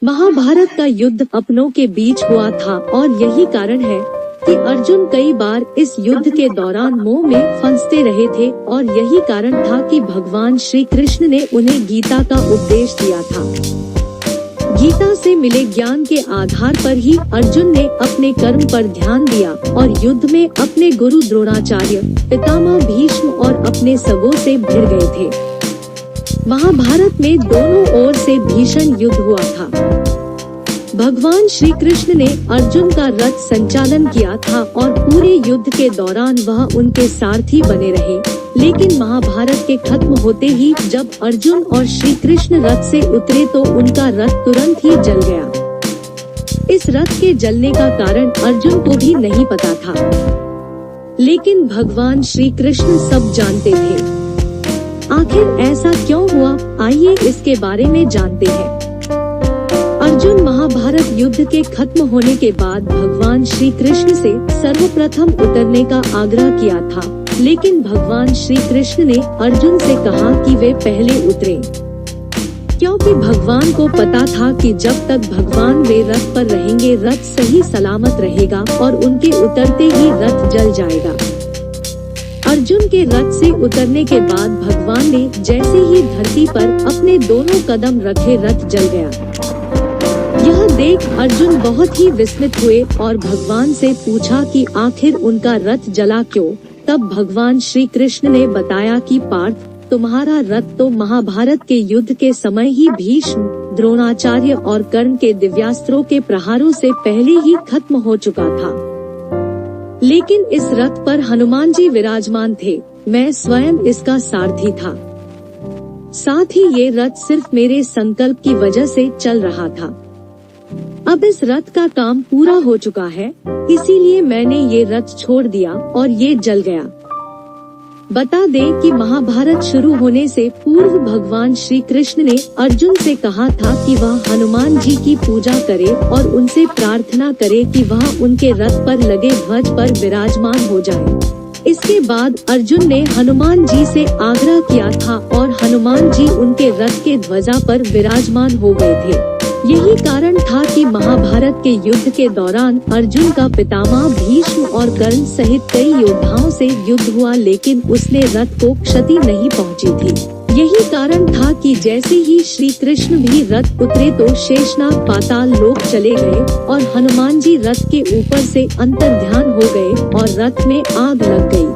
महाभारत का युद्ध अपनों के बीच हुआ था और यही कारण है कि अर्जुन कई बार इस युद्ध के दौरान मोह में फंसते रहे थे और यही कारण था कि भगवान श्री कृष्ण ने उन्हें गीता का उपदेश दिया था। गीता से मिले ज्ञान के आधार पर ही अर्जुन ने अपने कर्म पर ध्यान दिया और युद्ध में अपने गुरु द्रोणाचार्य, पितामह भीष्म और अपने सबों से भिड़ गए थे। महाभारत में दोनों ओर से भीषण युद्ध हुआ था। भगवान श्री कृष्ण ने अर्जुन का रथ संचालन किया था और पूरे युद्ध के दौरान वह उनके सारथी बने रहे, लेकिन महाभारत के खत्म होते ही जब अर्जुन और श्री कृष्ण रथ से उतरे तो उनका रथ तुरंत ही जल गया। इस रथ के जलने का कारण अर्जुन को भी नहीं पता था, लेकिन भगवान श्री कृष्ण सब जानते थे। आखिर ऐसा क्यों हुआ, आइए इसके बारे में जानते हैं। अर्जुन महाभारत युद्ध के खत्म होने के बाद भगवान श्री कृष्ण से सर्वप्रथम उतरने का आग्रह किया था, लेकिन भगवान श्री कृष्ण ने अर्जुन से कहा कि वे पहले उतरें, क्योंकि भगवान को पता था कि जब तक भगवान वे रथ पर रहेंगे रथ सही सलामत रहेगा और उनके उतरते ही रथ जल जाएगा। अर्जुन के रथ से उतरने के बाद भगवान ने जैसे ही धरती पर अपने दोनों कदम रखे रथ जल गया। यह देख अर्जुन बहुत ही विस्मित हुए और भगवान से पूछा कि आखिर उनका रथ जला क्यों। तब भगवान श्री कृष्ण ने बताया कि पार्थ, तुम्हारा रथ तो महाभारत के युद्ध के समय ही भीष्म, द्रोणाचार्य और कर्ण के दिव्यास्त्रों के प्रहारों से पहले ही खत्म हो चुका था, लेकिन इस रथ पर हनुमान जी विराजमान थे। मैं स्वयं इसका सारथी था। साथ ही ये रथ सिर्फ मेरे संकल्प की वजह से चल रहा था। अब इस रथ का काम पूरा हो चुका है, इसीलिए मैंने ये रथ छोड़ दिया और ये जल गया। बता दें कि महाभारत शुरू होने से पूर्व भगवान श्री कृष्ण ने अर्जुन से कहा था कि वह हनुमान जी की पूजा करे और उनसे प्रार्थना करे कि वह उनके रथ पर लगे ध्वज पर विराजमान हो जाए। इसके बाद अर्जुन ने हनुमान जी से आग्रह किया था और हनुमान जी उनके रथ के ध्वजा पर विराजमान हो गए थे। यही कारण था कि महाभारत के युद्ध के दौरान अर्जुन का पितामह भीष्म और कर्ण सहित कई योद्धाओं से युद्ध हुआ, लेकिन उसने रथ को क्षति नहीं पहुंची थी। यही कारण था कि जैसे ही श्री कृष्ण भी रथ उतरे तो शेषनाग पाताल लोक चले गए और हनुमान जी रथ के ऊपर से अंतर्ध्यान हो गए और रथ में आग लग गई।